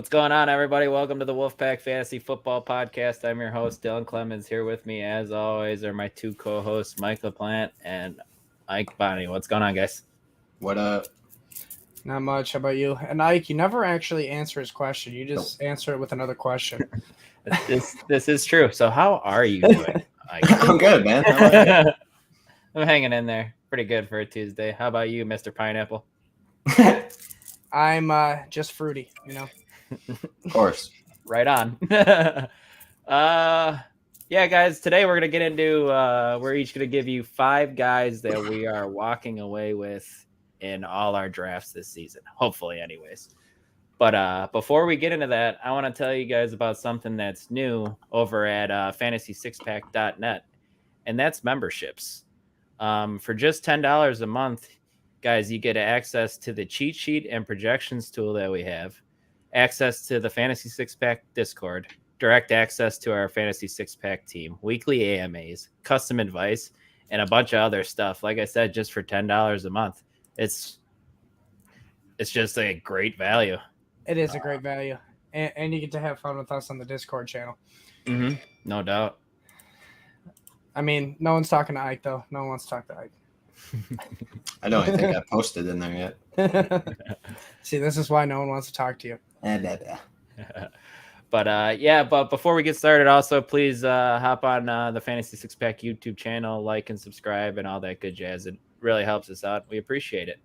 What's going on, everybody? Welcome to the Wolfpack Fantasy Football Podcast. I'm your host, Dylan Clemens. Here with me, as always, are my two co-hosts, Mike LaPlante and Ike Bonnie. What's going on, guys? What up? Not much. How about you? And Ike, you never actually answer his question. You just answer it with another question. This is true. So how are you doing, Ike? I'm good, man. How about I'm hanging in there. Pretty good for a Tuesday. How about you, Mr. Pineapple? you? I'm just fruity, Of course. Right on. Yeah, guys, today we're gonna get into we're each gonna give you 5 guys that we are walking away with in all our drafts this season. Hopefully, anyways. But before we get into that, I want to tell you guys about something that's new over at fantasy6pack.net, and that's memberships. For just $10 a month, guys, you get access to the cheat sheet and projections tool that we have, access to the Fantasy Six Pack Discord, direct access to our Fantasy Six Pack team, weekly AMAs, custom advice, and a bunch of other stuff. Like I said, just for $10 a month, it's just a great value. It is a great value, and you get to have fun with us on the Discord channel. Mm-hmm. No doubt. I mean, no one's talking to Ike though. No one wants to talk to Ike. I don't even think I posted in there yet. See, this is why no one wants to talk to you. But before we get started, also please hop on the Fantasy Six Pack YouTube channel, like and subscribe and all that good jazz. It really helps us out. We appreciate it.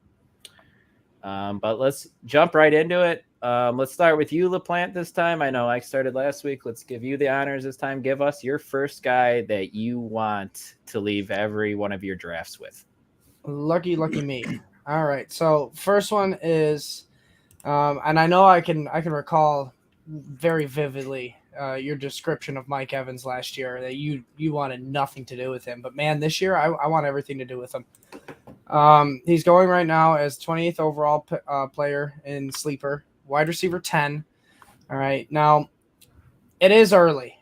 But let's jump right into it. Let's start with you, LaPlante, this time. I know I started last week. Let's give you the honors this time. Give us your first guy that you want to leave every one of your drafts with. Lucky me. All right. So first one is, and I know I can recall very vividly your description of Mike Evans last year, that you wanted nothing to do with him. But man, this year I want everything to do with him. He's going right now as 28th overall player in Sleeper, wide receiver 10. All right. Now, it is early.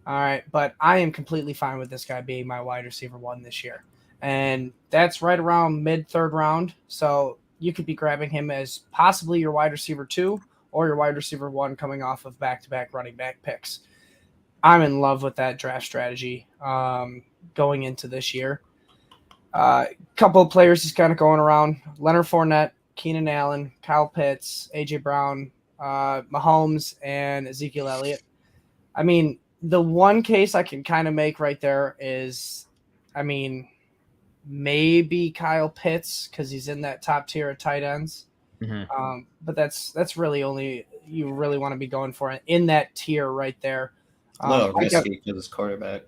All right. But I am completely fine with this guy being my wide receiver 1 this year. And that's right around mid-third round. So you could be grabbing him as possibly your wide receiver 2 or your wide receiver 1 coming off of back-to-back running back picks. I'm in love with that draft strategy going into this year. Couple of players just kind of going around: Leonard Fournette, Keenan Allen, Kyle Pitts, AJ Brown, Mahomes, and Ezekiel Elliott. I mean, the one case I can kind of make right there is, maybe Kyle Pitts, because he's in that top tier of tight ends. Mm-hmm. But that's really only you really want to be going for in that tier right there. A little risky for this quarterback.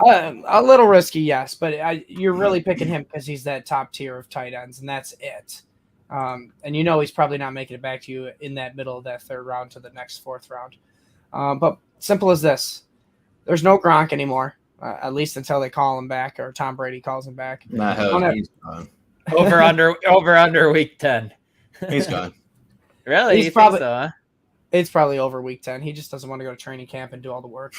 A little risky, yes, but you're really picking him because he's that top tier of tight ends, and that's it. And he's probably not making it back to you in that middle of that third round to the next fourth round. But simple as this: there's no Gronk anymore, at least until they call him back or Tom Brady calls him back. He's gone. Over under week 10. He's gone. Really? He's you probably, think so, huh? It's probably over week 10. He just doesn't want to go to training camp and do all the work.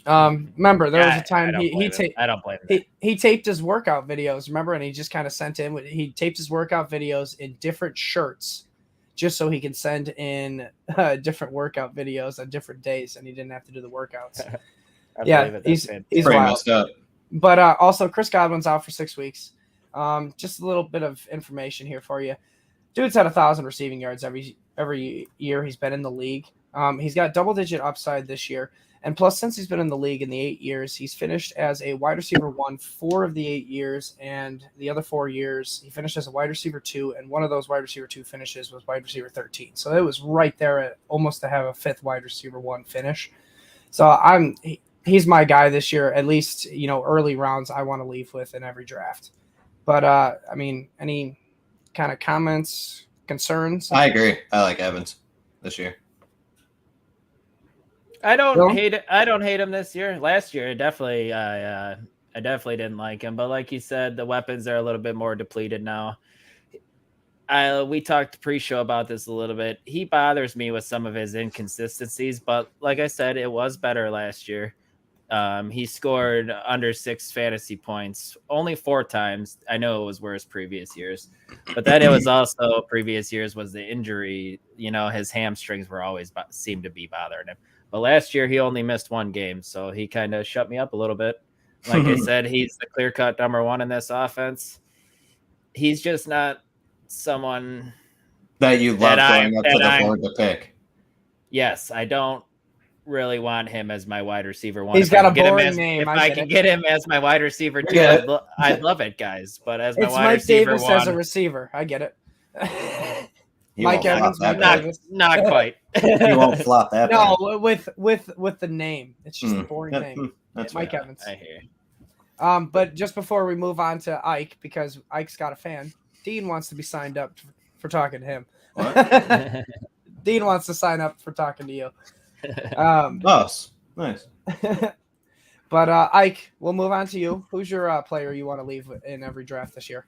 Remember, there was a time he taped his workout videos. Remember, and he just kind of sent in. He taped his workout videos in different shirts, just so he can send in different workout videos on different days, and he didn't have to do the workouts. He's pretty messed up. But also, Chris Godwin's out for 6 weeks. Just a little bit of information here for you. Dude's had 1,000 receiving yards every year he's been in the league. He's got double-digit upside this year. And plus, since he's been in the league in the 8 years, he's finished as a wide receiver 1 4 of the 8 years, and the other 4 years he finished as a wide receiver 2, and one of those wide receiver 2 finishes was wide receiver 13. So it was right there at almost to have a 5th wide receiver 1 finish. So he's my guy this year. At least early rounds I want to leave with in every draft. But any kind of comments, concerns? I agree. I like Evans this year. I don't hate him this year. Last year, I definitely didn't like him. But like you said, the weapons are a little bit more depleted now. We talked pre-show about this a little bit. He bothers me with some of his inconsistencies, but like I said, it was better last year. He scored under 6 fantasy points only 4 times. I know it was worse previous years, but then it was also previous years was the injury. His hamstrings were always seemed to be bothering him. But last year he only missed 1 game, so he kind of shut me up a little bit. Like I said, he's the clear-cut number 1 in this offense. He's just not someone that you love going up to the board to pick. Yes, I don't really want him as my wide receiver 1. He's got a boring name. If I can get him as my wide receiver 2, I'd love it, guys. But as my wide receiver 1, it's Mike Davis as a receiver. I get it. Mike Evans, not quite. He won't flop that. No, with the name, it's just a boring name. That's Mike Evans. I hear. But just before we move on to Ike, because Ike's got a fan, Dean wants to be signed up for talking to him. What? Dean wants to sign up for talking to you. Nice. But Ike, we'll move on to you. Who's your player you want to leave in every draft this year?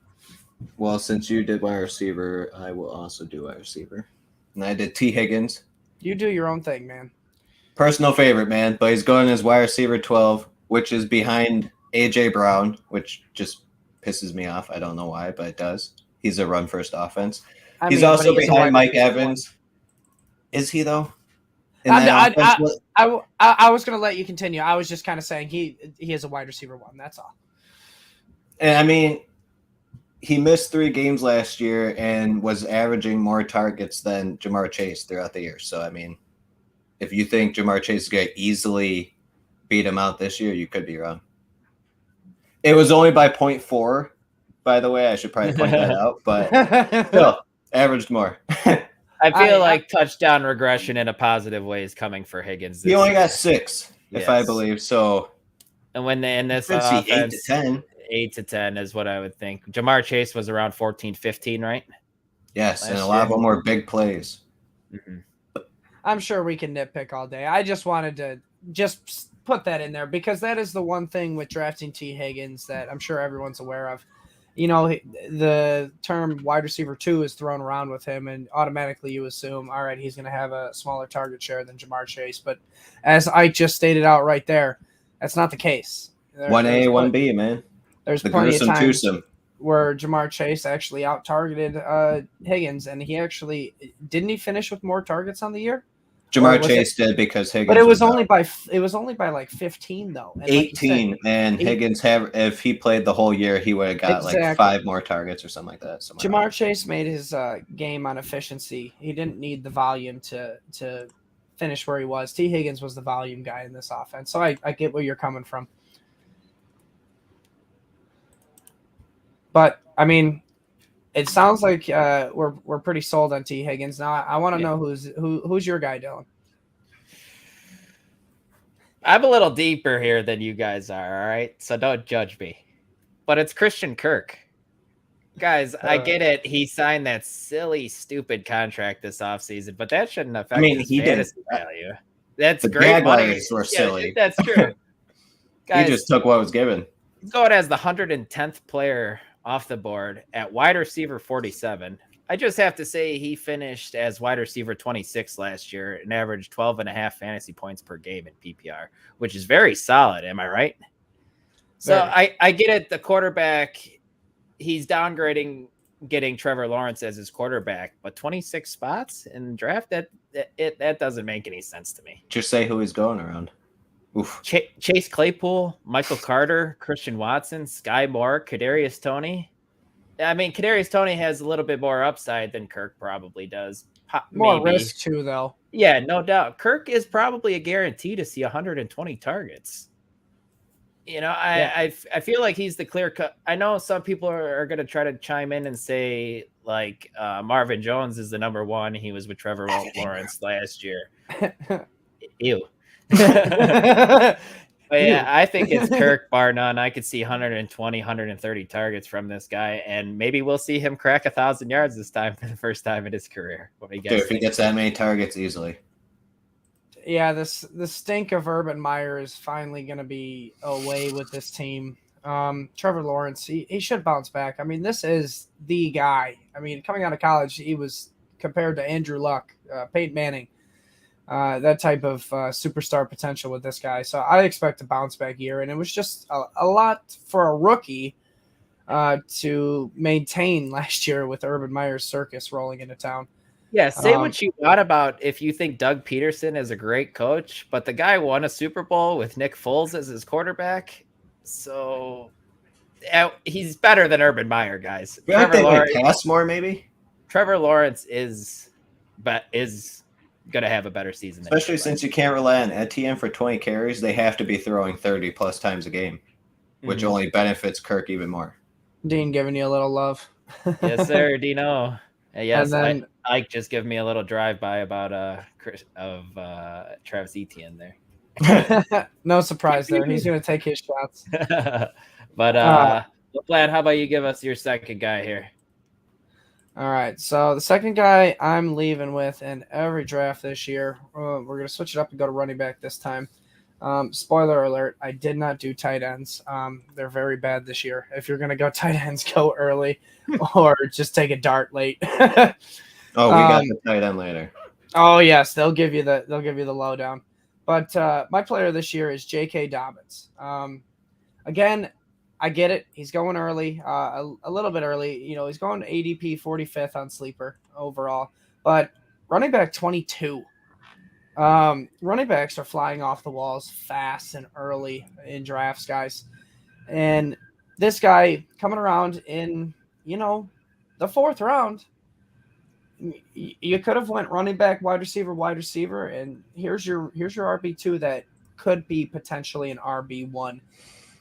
Well, since you did wide receiver, I will also do wide receiver. And I did T. Higgins. You do your own thing, man. Personal favorite, man. But he's going as wide receiver 12, which is behind A.J. Brown, which just pisses me off. I don't know why, but it does. He's a run-first offense. He's also behind Mike Evans. Is he, though? I was going to let you continue. I was just kind of saying he is a wide receiver 1. That's all. And I mean, he missed 3 games last year and was averaging more targets than Ja'Marr Chase throughout the year. So, I mean, if you think Ja'Marr Chase is going to easily beat him out this year, you could be wrong. It was only by 0.4, by the way. I should probably point that out. But still, averaged more. I feel like touchdown regression in a positive way is coming for Higgins. He only got 6, if I believe. So, and when they in this offense, 8 to 10. 8 to 10 is what I would think. Ja'Marr Chase was around 14, 15, right? Yes, and a lot of them were big plays. Mm-hmm. I'm sure we can nitpick all day. I just wanted to just put that in there because that is the one thing with drafting T. Higgins that I'm sure everyone's aware of. The term wide receiver 2 is thrown around with him, and automatically you assume, all right, he's going to have a smaller target share than Ja'Marr Chase. But as I just stated out right there, that's not the case. 1A, 1B, man. There's the plenty of times twosome where Ja'Marr Chase actually out-targeted Higgins, and he actually – didn't he finish with more targets on the year? Ja'Marr Chase did because Higgins. But it was only by like 15 though. And 18, and Higgins if he played the whole year, he would have got like 5 more targets or something like that. Ja'Marr Chase made his game on efficiency. He didn't need the volume to finish where he was. T. Higgins was the volume guy in this offense. So I get where you're coming from. But I mean, it sounds like we're pretty sold on T. Higgins. Now I want to know who's your guy, Dylan. I'm a little deeper here than you guys are, all right? So don't judge me. But it's Christian Kirk. Guys, I get it. He signed that silly, stupid contract this offseason, but that shouldn't affect his fantasy value. That's the great money. Were silly. That's true. Guys, he just took what was given. He's going as the 110th player off the board at wide receiver 47. I just have to say he finished as wide receiver 26 last year and averaged 12.5 fantasy points per game in PPR, which is very solid. Am I right? So I get it. The quarterback, he's downgrading getting Trevor Lawrence as his quarterback, but 26 spots in the draft, that doesn't make any sense to me. Just say who he's going around. Oof. Chase Claypool, Michael Carter, Christian Watson, Sky Moore, Kadarius Toney. I mean, Kadarius Toney has a little bit more upside than Kirk probably does. More risk too, though. Yeah, no doubt. Kirk is probably a guarantee to see 120 targets. I feel like he's the clear cut. I know some people are going to try to chime in and say like Marvin Jones is the number 1. He was with Trevor Lawrence last year. Ew. But yeah, I think it's Kirk bar none. I could see 120, 130 targets from this guy, and maybe we'll see him crack 1,000 yards this time for the first time in his career. If he gets that many targets easily. Yeah, the stink of Urban Meyer is finally going to be away with this team. Trevor Lawrence, he should bounce back. I mean, this is the guy. I mean, coming out of college, he was compared to Andrew Luck, Peyton Manning. that type of superstar potential with this guy. So I expect a bounce back year, and it was just a lot for a rookie to maintain last year with Urban Meyer's circus rolling into town. Yeah, say what you want about if you think Doug Peterson is a great coach, but the guy won a Super Bowl with Nick Foles as his quarterback. So he's better than Urban Meyer, guys. I think they pass more, maybe. Trevor Lawrence is going to have a better season. Especially since you can't rely on Etienne for 20 carries. They have to be throwing 30-plus times a game, which only benefits Kirk even more. Dean giving you a little love. Yes, sir, Dino. Yes, then, Ike just give me a little drive-by about Travis Etienne there. No surprise there. He's going to take his shots. But, Vlad, how about you give us your second guy here? All right, so the second guy I'm leaving with in every draft this year, we're going to switch it up and go to running back this time. Spoiler alert, I did not do tight ends. They're very bad this year. If you're going to go tight ends, go early or just take a dart late. We got the tight end later. Oh, yes, they'll give you the lowdown. But my player this year is J.K. Dobbins. Again, I get it. He's going early, a little bit early. He's going ADP 45th on Sleeper overall. But running back 22. Running backs are flying off the walls fast and early in drafts, guys. And this guy coming around in, the fourth round, you could have went running back, wide receiver, and here's your RB2 that could be potentially an RB1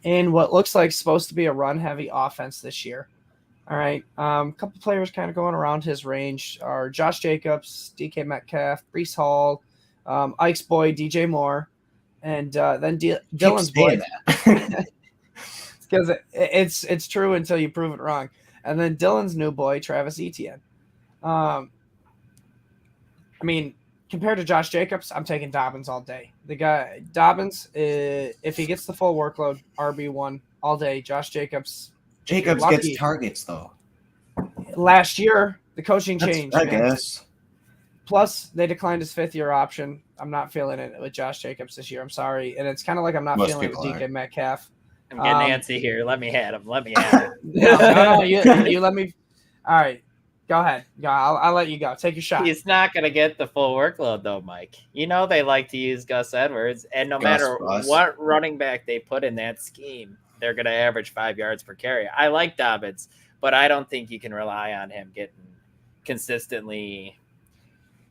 in what looks like supposed to be a run-heavy offense this year. All right, a couple players kind of going around his range are Josh Jacobs, DK Metcalf, Breece Hall, Ike's boy, DJ Moore, and then Dylan's boy. Because it's true until you prove it wrong. And then Dylan's new boy, Travis Etienne. Compared to Josh Jacobs, I'm taking Dobbins all day. The guy, Dobbins, if he gets the full workload, RB1 all day. Josh Jacobs gets targets, though. Last year, the coaching changed. I guess. Plus, they declined his fifth-year option. I'm not feeling it with Josh Jacobs this year. I'm sorry. And it's kind of like I'm not feeling it with DK Metcalf. I'm getting antsy here. Let me have him. No, you let me. All right. Go ahead. I'll let you go. Take your shot. He's not going to get the full workload, though, Mike. They like to use Gus Edwards. And no matter what running back they put in that scheme, they're going to average 5 yards per carry. I like Dobbins, but I don't think you can rely on him getting consistently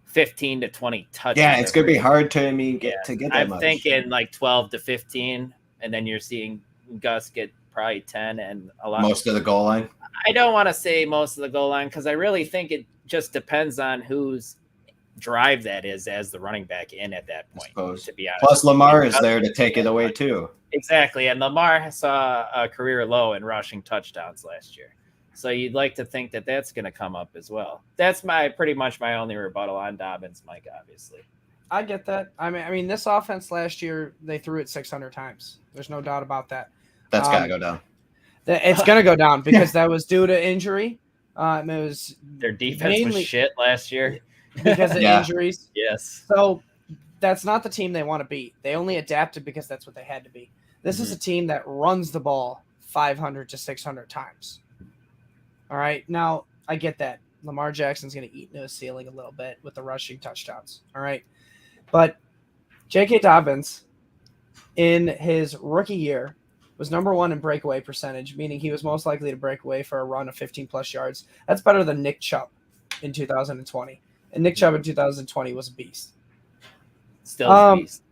15 to 20 touches. Yeah, it's going to be hard to get that I'm much. thinking like 12 to 15, and then you're seeing Gus get probably 10 and a lot. Most of the goal line? I don't want to say most of the goal line because I really think it just depends on whose drive that is as the running back in at that point, to be honest. Plus, Lamar is there to take it away, too. Exactly, and Lamar saw a career low in rushing touchdowns last year. So you'd like to think that that's going to come up as well. That's pretty much my only rebuttal on Dobbins, Mike, obviously. I get that. I mean, this offense last year, they threw it 600 times. There's no doubt about that. That's got to go down. It's going to go down because that was due to injury. Their defense was shit last year. Because of injuries. Yes. So that's not the team they want to beat. They only adapted because that's what they had to be. This is a team that runs the ball 500 to 600 times. All right. Now, I get that. Lamar Jackson's going to eat into his ceiling a little bit with the rushing touchdowns. All right. But J.K. Dobbins, in his rookie year, was number one in breakaway percentage, meaning he was most likely to break away for a run of 15-plus yards. That's better than Nick Chubb in 2020. And Nick Chubb in 2020 was a beast. Still a beast.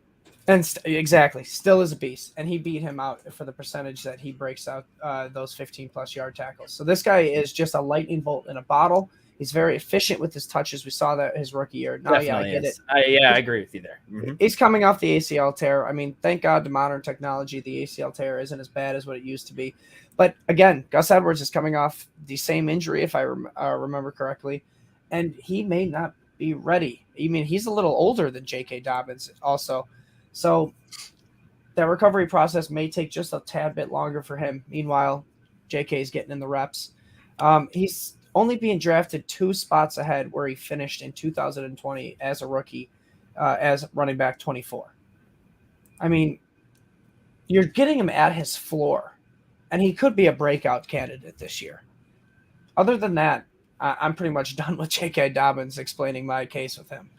Exactly. Still is a beast. And he beat him out for the percentage that he breaks out those 15-plus yard tackles. So this guy is just a lightning bolt in a bottle. He's very efficient with his touches. We saw that his rookie year. Now, I get it. I agree with you there. Mm-hmm. He's coming off the ACL tear. I mean, thank God to modern technology, the ACL tear isn't as bad as what it used to be. But again, Gus Edwards is coming off the same injury, if I remember correctly, and he may not be ready. I mean, he's a little older than J.K. Dobbins also. So that recovery process may take just a tad bit longer for him. Meanwhile, J.K. is getting in the reps. He's only being drafted 2 spots ahead where he finished in 2020 as a rookie. as running back 24. I mean, you're getting him at his floor, and he could be a breakout candidate this year. Other than that, I'm pretty much done with J.K. Dobbins explaining my case with him.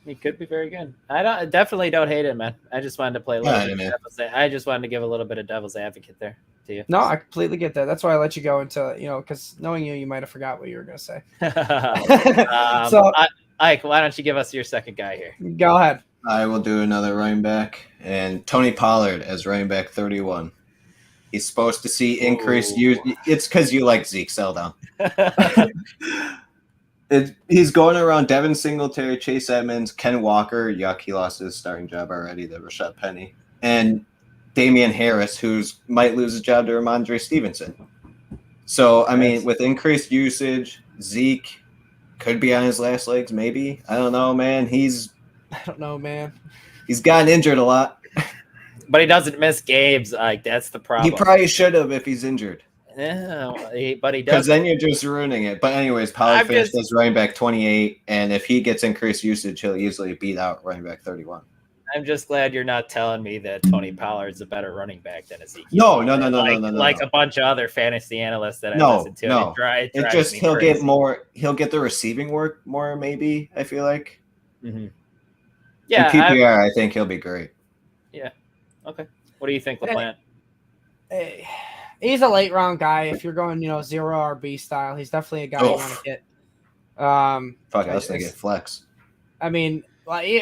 He could be very good. I definitely don't hate him, man. I just wanted to play a little bit. I just wanted to give a little bit of devil's advocate there to you. No, I completely get that. That's why I let you go into, because knowing you might have forgot what you were going to say. So, Ike, why don't you give us your second guy here? Go ahead. I will do another running back, and Tony Pollard as running back 31. He's supposed to see increased use. It's because you like Zeke. Sell down. He's going around Devin Singletary, Chase Edmonds, Ken Walker. Yuck, he lost his starting job already to Rashad Penny. And Damian Harris, who might lose his job to Ramondre Stevenson. So, I mean, with increased usage, Zeke could be on his last legs, maybe. I don't know, man. He's gotten injured a lot. But he doesn't miss games. Like, that's the problem. He probably should have if he's injured. Yeah, but he does. Because then you're just ruining it. But anyways, Pollard finished as running back 28, and if he gets increased usage, he'll easily beat out running back 31. I'm just glad you're not telling me that Tony Pollard's a better running back than Ezekiel. No. Like a bunch of other fantasy analysts that I listen to. No, it just he'll get more. He'll get the receiving work more. Maybe I feel like. Mm-hmm. Yeah, in PPR, I think he'll be great. Yeah. Okay. What do you think, LaPlante? He's a late round guy. If you're going, zero RB style, he's definitely a guy you want to get. Fuck, I was thinking flex. I mean,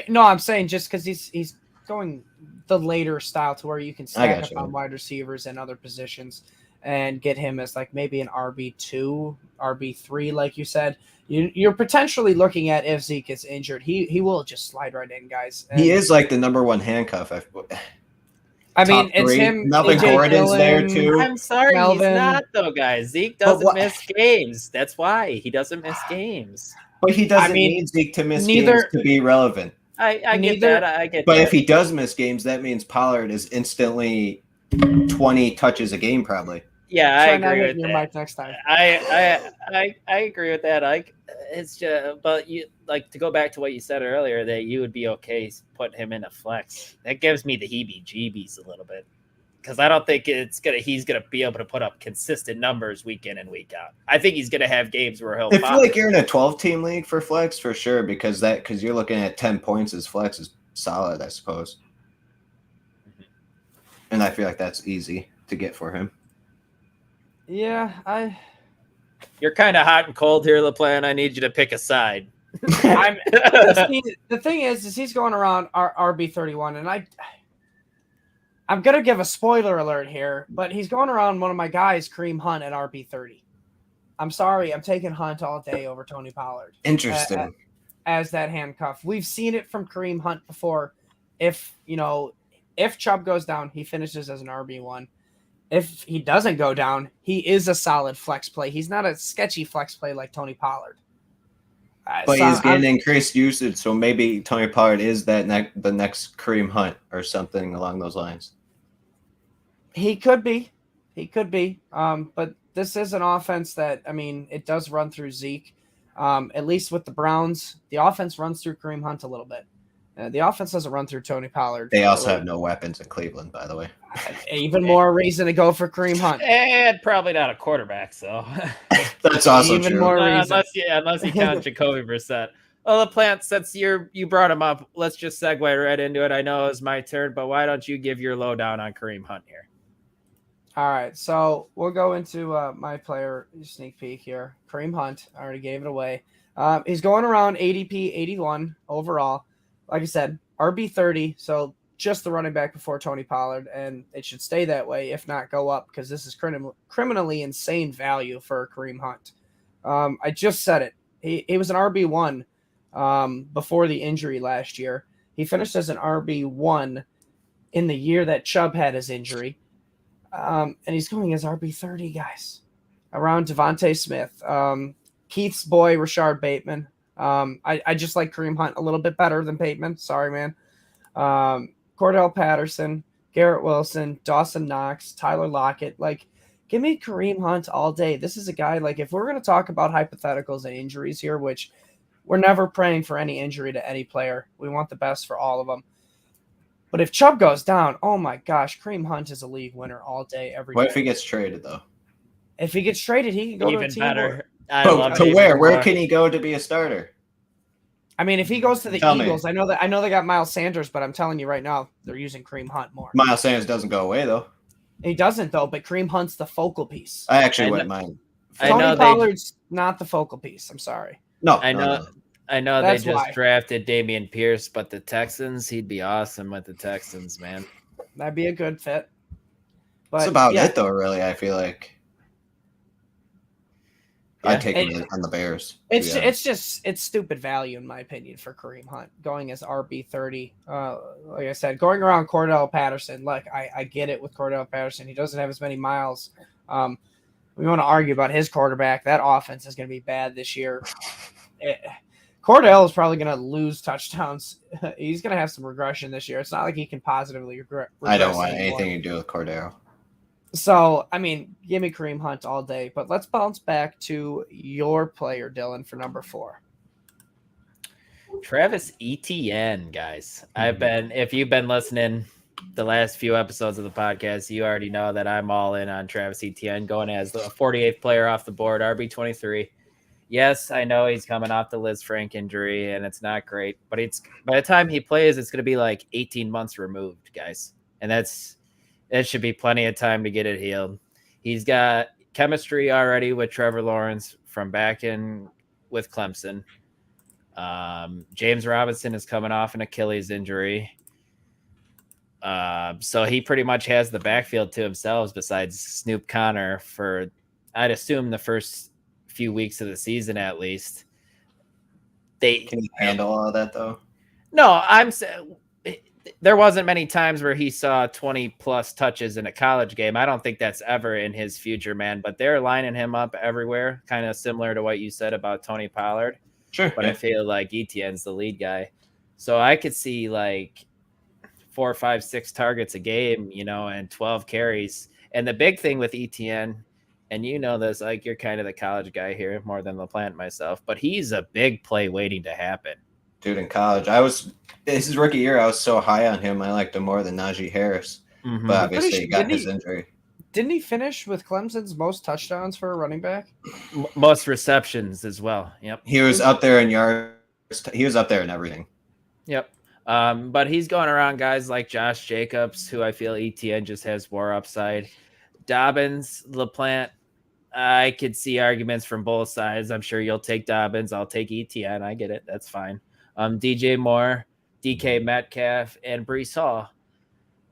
no, I'm saying just because he's going the later style to where you can stack up on wide receivers and other positions and get him as like maybe an RB2, RB3, like you said. You're potentially looking at if Zeke is injured, he will just slide right in, guys. And he is like the number one handcuff. I mean, it's him. Melvin Gordon's there too. I'm sorry, he's not though, guys. Zeke doesn't miss games. That's why he doesn't miss games. But he doesn't need Zeke to miss games to be relevant. I get that. I get but that. If he does miss games, that means Pollard is instantly 20 touches a game, probably. Yeah, I agree with that. Mic next time. I agree with that. It's just, but you like to go back to what you said earlier that you would be okay putting him in a flex. That gives me the heebie-jeebies a little bit because I don't think he's gonna be able to put up consistent numbers week in and week out. I think he's gonna have games where he'll. I feel like you're in a 12-team league for flex for sure because you're looking at 10 points as flex is solid, I suppose. Mm-hmm. And I feel like that's easy to get for him. Yeah, You're kind of hot and cold here, LaPlante. I need you to pick a side. The thing is he's going around RB31, and I'm gonna give a spoiler alert here, but he's going around one of my guys, Kareem Hunt, at RB30. I'm sorry, I'm taking Hunt all day over Tony Pollard. Interesting. As that handcuff, we've seen it from Kareem Hunt before. If Chubb goes down, he finishes as an RB1. If he doesn't go down, he is a solid flex play. He's not a sketchy flex play like Tony Pollard. But he's getting increased usage, so maybe Tony Pollard is the next Kareem Hunt or something along those lines. He could be. But this is an offense that, I mean, it does run through Zeke. At least with the Browns, the offense runs through Kareem Hunt a little bit. The offense doesn't run through Tony Pollard. They also have no weapons in Cleveland, by the way. Even more reason to go for Kareem Hunt. And probably not a quarterback, so. That's also even true. More reason. Unless you count Jacoby Brissett. Well, LaPlante, since you brought him up, let's just segue right into it. I know it's my turn, but why don't you give your lowdown on Kareem Hunt here? All right, so we'll go into my player sneak peek here. Kareem Hunt, I already gave it away. He's going around ADP 81 overall. Like I said, RB30, so just the running back before Tony Pollard, and it should stay that way, if not go up, because this is criminally insane value for Kareem Hunt. I just said it. He was an RB1 before the injury last year. He finished as an RB1 in the year that Chubb had his injury. And he's going as RB30, guys, around Devontae Smith. Keith's boy, Rashard Bateman. I just like Kareem Hunt a little bit better than Bateman. Sorry, man. Cordell Patterson, Garrett Wilson, Dawson Knox, Tyler Lockett. Like, give me Kareem Hunt all day. This is a guy, like, if we're going to talk about hypotheticals and injuries here, which We're never praying for any injury to any player. We want the best for all of them. But if Chubb goes down, oh my gosh, Kareem Hunt is a league winner all day, every day. What if he gets traded though? If he gets traded, he can go to a Even team. better. But to where? Where can he go to be a starter? I mean, if he goes to the Tell me. Eagles, I know they got Miles Sanders, but I'm telling you right now, they're using Kareem Hunt more. Miles Sanders doesn't go away though. He doesn't though, but Kareem Hunt's the focal piece. I actually I wouldn't know- mind. I Tony know Pollard's not the focal piece. I'm sorry. No, I know. no. I know That's they just why. drafted Damian Pierce, but the Texans, he'd be awesome with the Texans, man. That'd be a good fit. But That's about yeah, it though. Really, I feel like Yeah. I'd take him on the Bears. it's stupid value in my opinion for Kareem Hunt going as RB30. Like I said, going around Cordell Patterson. Like I get it with Cordell Patterson. He doesn't have as many miles. We want to argue about his quarterback. That offense is going to be bad this year. Cordell is probably going to lose touchdowns. He's going to have some regression this year. It's not like he can positively regress. I don't want anymore. anything to do with Cordero. So, I mean, give me Kareem Hunt all day. But let's bounce back to your player, Dylan, for number 4. Travis Etienne, guys. If you've been listening the last few episodes of the podcast, you already know that I'm all in on Travis Etienne going as the 48th player off the board, RB23. Yes, I know he's coming off the Liz Frank injury and it's not great, but it's by the time he plays, it's going to be like 18 months removed, guys. And that should be plenty of time to get it healed. He's got chemistry already with Trevor Lawrence from back in with Clemson. James Robinson is coming off an Achilles injury. So he pretty much has the backfield to himself besides Snoop Connor for, I'd assume, the first few weeks of the season at least. Can he handle all of that though? No, there wasn't many times where he saw 20 plus touches in a college game. I don't think that's ever in his future, man, but they're lining him up everywhere, kind of similar to what you said about Tony Pollard. Sure. But I feel like Etienne's the lead guy. So I could see like 4, 5, 6 targets a game, and 12 carries. And the big thing with Etienne, and you know this, like you're kind of the college guy here more than LaPlante myself, but he's a big play waiting to happen. Dude, in college, his rookie year, I was so high on him. I liked him more than Najee Harris. Mm-hmm. But obviously, he got his injury. Didn't he finish with Clemson's most touchdowns for a running back? Most receptions as well. Yep. He was up there in yards. He was up there in everything. Yep. But he's going around guys like Josh Jacobs, who I feel Etienne just has more upside. Dobbins, LaPlante, I could see arguments from both sides. I'm sure you'll take Dobbins. I'll take Etienne. I get it. That's fine. DJ Moore, DK Metcalf, and Breece Hall.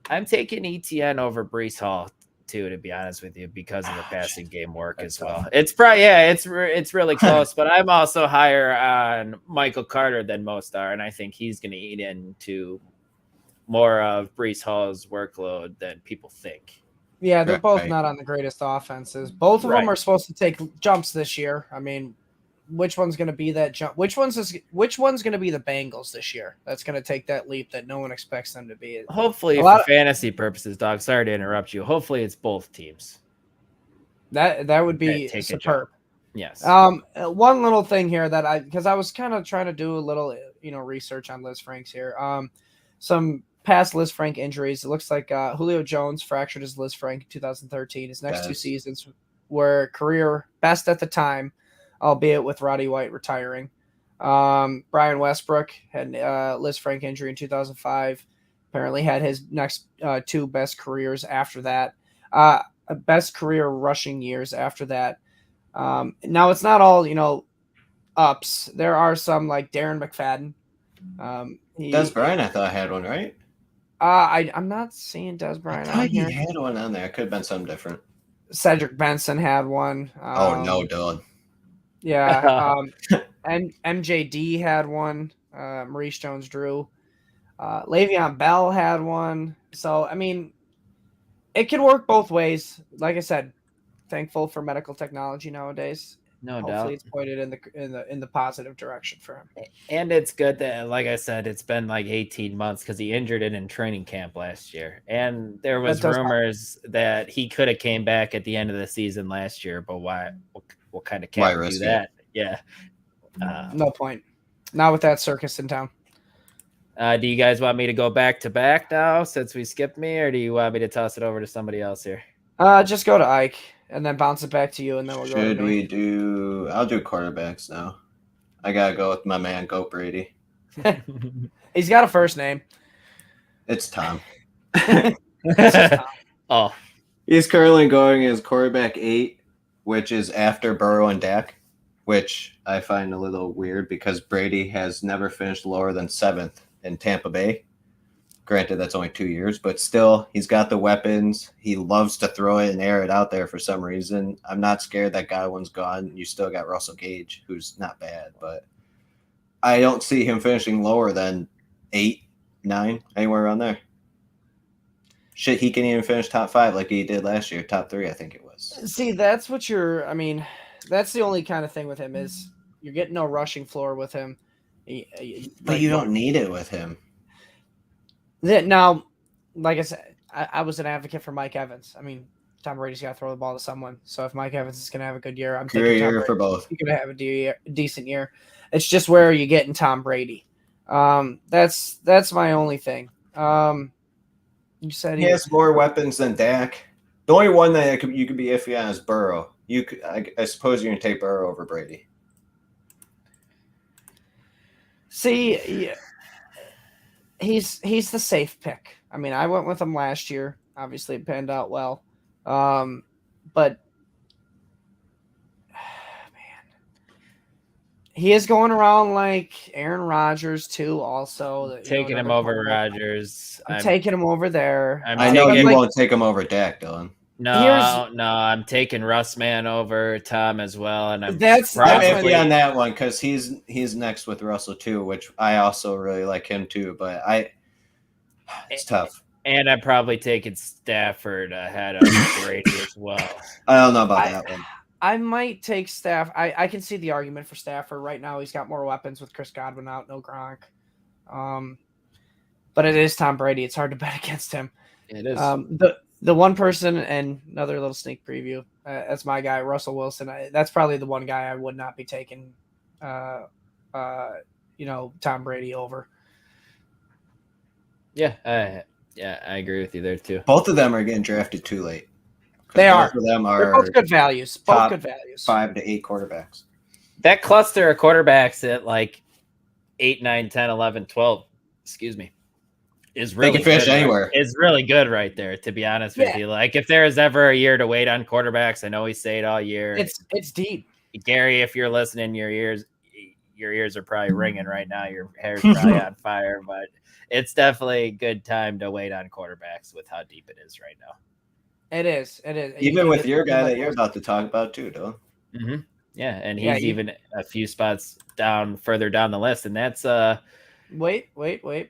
I'm taking Etienne over Breece Hall too, to be honest with you, because of the passing game work as well. It's probably it's really close, but I'm also higher on Michael Carter than most are, and I think he's going to eat into more of Breece Hall's workload than people think. Yeah, they're both not on the greatest offenses. Both of them are supposed to take jumps this year. I mean, which one's going to be that jump? Which one's going to be the Bengals this year? That's going to take that leap that no one expects them to be. Hopefully, for fantasy purposes, dog. Sorry to interrupt you. Hopefully, it's both teams. That would be superb. Yes. One little thing here that because I was kind of trying to do a little research on Liz Frank's here. Some past Liz Frank injuries. It looks like Julio Jones fractured his Liz Frank in 2013. His next 2 seasons were career best at the time, albeit with Roddy White retiring. Brian Westbrook had Liz Frank injury in 2005. Apparently had his next 2 best careers after that. Best career rushing years after that. Now it's not all, ups. There are some like Darren McFadden. Des Bryant, I thought had one, right? I'm not seeing Des Bryant on here. He had one on there. It could have been something different. Cedric Benson had one. Oh no, dude. Yeah. And MJD had one. Maurice Jones-Drew. Le'Veon Bell had one. So I mean, it can work both ways. Like I said, thankful for medical technology nowadays. No doubt. Hopefully, it's pointed in the positive direction for him. And it's good that, like I said, it's been like 18 months because he injured it in training camp last year, and there was rumors that he could have came back at the end of the season last year. But why? What kind of camp do that? Yeah. No point. Not with that circus in town. Do you guys want me to go back to back now since we skipped me, or do you want me to toss it over to somebody else here? Just go to Ike and then bounce it back to you, and then we'll go Should to me. we do? I'll do quarterbacks now. I gotta go with my man, Goat Brady. He's got a first name. It's Tom. Oh, He's currently going as quarterback 8, which is after Burrow and Dak, which I find a little weird because Brady has never finished lower than 7th in Tampa Bay. Granted, that's only 2 years, but still, he's got the weapons. He loves to throw it and air it out there for some reason. I'm not scared that Godwin's gone. You still got Russell Gage, who's not bad, but I don't see him finishing lower than 8, 9, anywhere around there. Shit, he can even finish top 5 like he did last year. Top 3, I think it was. See, that's what I mean, that's the only kind of thing with him is you're getting no rushing floor with him. But you don't need it with him. Now, like I said, I was an advocate for Mike Evans. I mean, Tom Brady's got to throw the ball to someone. So if Mike Evans is going to have a good year, I'm Career taking Tom year for Brady. both. He's going to have a decent year. It's just where you get in Tom Brady. That's my only thing. You said He has more weapons than Dak. The only one that you could be iffy on is Burrow. I suppose you're going to take Burrow over Brady. See, yeah, he's the safe pick. I mean, I went with him last year. Obviously, it panned out well. But he is going around like Aaron Rodgers too. Also, taking him over Rodgers. I'm taking him over there. I know you won't take him over Dak, Dylan. No, I'm taking Russ Man over Tom as well, and I'm iffy on that one because he's next with Russell too, which I also really like him too. But it's tough. And I'm probably taking Stafford ahead of Brady as well. I don't know about that one. I might take Stafford. I can see the argument for Stafford right now. He's got more weapons with Chris Godwin out, no Gronk. But it is Tom Brady. It's hard to bet against him. It is. The one person, and another little sneak preview, that's my guy, Russell Wilson. That's probably the one guy I would not be taking, Tom Brady over. Yeah, I agree with you there too. Both of them are getting drafted too late. They are. Both of them are. They're both good values. Both good values. 5 to 8 quarterbacks. That cluster of quarterbacks at like 8, 9, 10, 11, 12, excuse me, is really they can finish anywhere. Is really good right there, to be honest with you. Like if there is ever a year to wait on quarterbacks, I know we say it all year. It's deep. Gary, if you're listening, your ears are probably ringing right now. Your hair's probably on fire, but it's definitely a good time to wait on quarterbacks with how deep it is right now. It is. Even with your guy that you're about to talk about too, Dylan. Mm-hmm. Yeah, and he's even a few spots further down the list, and that's Wait.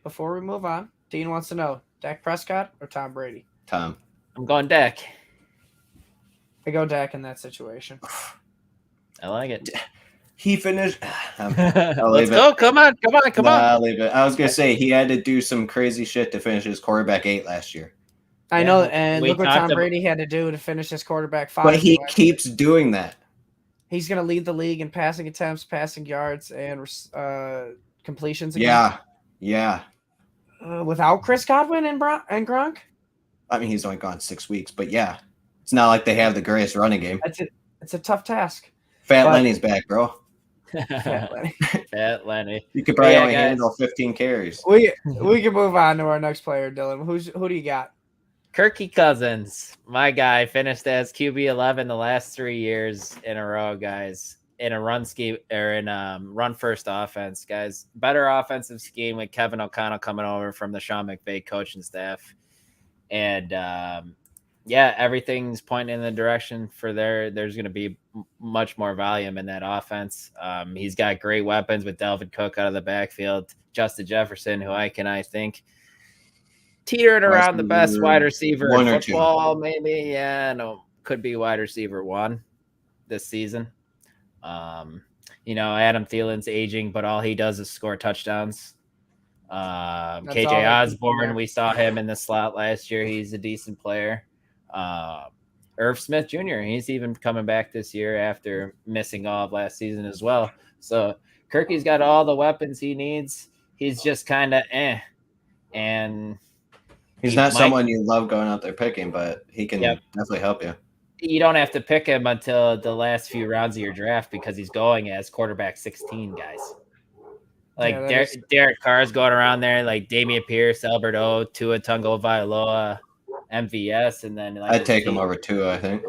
Before we move on, Dean wants to know: Dak Prescott or Tom Brady? Tom. I'm going Dak. I go Dak in that situation. I like it. He finished. Let's go. Come on. I'll leave it. I was gonna say he had to do some crazy shit to finish his quarterback 8 last year. I know, and look what Tom Brady had to do to finish his quarterback 5. But he keeps doing that. He's going to lead the league in passing attempts, passing yards, and completions. Again. Yeah. Without Chris Godwin and Gronk? I mean, he's only gone 6 weeks, but yeah. It's not like they have the greatest running game. It's a tough task. Lenny's back, bro. Fat Lenny. You could probably only handle 15 carries. We can move on to our next player, Dylan. Who do you got? Kirky Cousins, my guy, finished as QB11 the last 3 years in a row, guys. In a run scheme or in run first offense, guys. Better offensive scheme with Kevin O'Connell coming over from the Sean McVay coaching staff, and everything's pointing in the direction for there's going to be much more volume in that offense. He's got great weapons with Dalvin Cook out of the backfield, Justin Jefferson, who I think teetering around the best wide receiver in football, maybe. Yeah, no, could be wide receiver 1 this season. Adam Thielen's aging, but all he does is score touchdowns. KJ Osborne, we saw him in the slot last year. He's a decent player. Irv Smith Jr., he's even coming back this year after missing all of last season as well. So Kirky's got all the weapons he needs. He's just kind of and He's not someone you love going out there picking, but he can definitely help you. You don't have to pick him until the last few rounds of your draft because he's going as quarterback 16, guys. Like Derek Carr's going around there, like Damian Pierce, Albert O, Tua Tagovailoa, MVS, and then I'd take him over Tua, I think.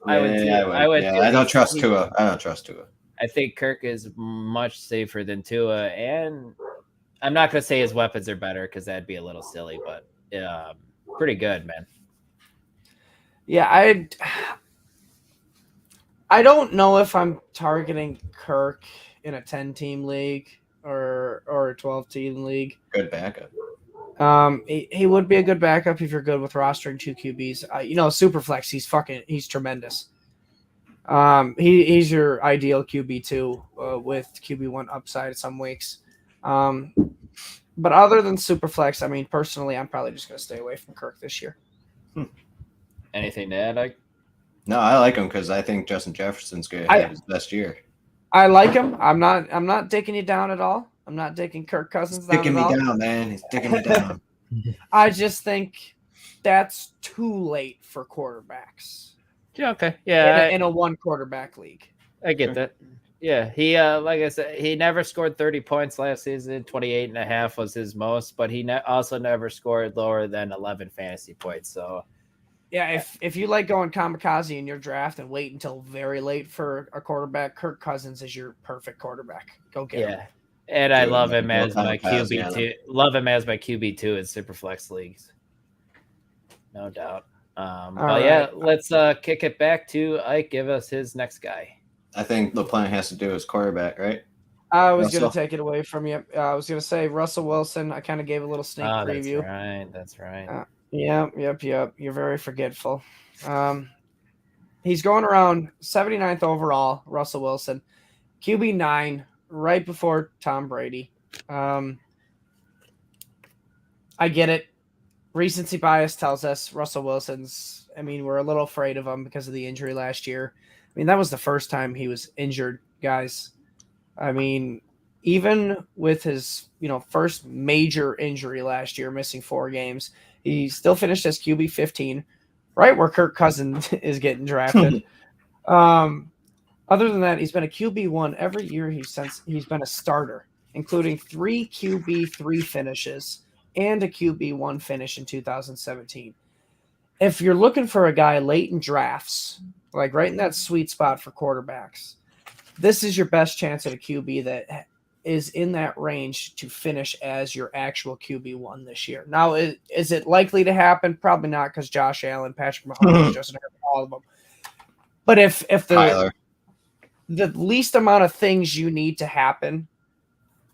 I would. I don't trust Tua. I think Kirk is much safer than Tua, and I'm not going to say his weapons are better because that'd be a little silly, but pretty good, man. Yeah, I don't know if I'm targeting Kirk in a 10-team league or a 12-team league. Good backup. He would be a good backup if you're good with rostering 2 QBs. Superflex, he's tremendous. He's your ideal QB2 with QB1 upside some weeks. But other than Superflex, I mean, personally, I'm probably just going to stay away from Kirk this year. Anything to add, Ike? No, I like him because I think Justin Jefferson's going to have his best year. I like him. I'm not digging you down at all. I'm not digging Kirk Cousins down at all. He's digging me down, man. He's digging me down. I just think that's too late for quarterbacks. Yeah, okay. Yeah. In a 1-quarterback league. I get that. Yeah, he like I said, he never scored 30 points last season. 28.5 was his most, but he also never scored lower than 11 fantasy points. So, yeah, if you like going kamikaze in your draft and wait until very late for a quarterback, Kirk Cousins is your perfect quarterback. Go get him. And I love him as my QB2. Love him as my QB2 in Superflex leagues. No doubt. Let's kick it back to Ike. Give us his next guy. I think the plan has to do is quarterback, right? I was going to take it away from you. I was going to say Russell Wilson. I kind of gave a little sneak preview. That's right. Yep. You're very forgetful. He's going around 79th overall, Russell Wilson. QB9, right before Tom Brady. I get it. Recency bias tells us Russell Wilson's, we're a little afraid of him because of the injury last year. That was the first time he was injured, guys. Even with his, first major injury last year, missing 4 games, he still finished as QB 15, right where Kirk Cousins is getting drafted. Other than that, he's been a QB1 every year he's been a starter, including 3 QB3 finishes and a QB1 finish in 2017. If you're looking for a guy late in drafts, like right in that sweet spot for quarterbacks, this is your best chance at a QB that is in that range to finish as your actual QB1 this year. Now, is it likely to happen? Probably not, because Josh Allen, Patrick Mahomes, Justin Herbert, all of them. But if the least amount of things you need to happen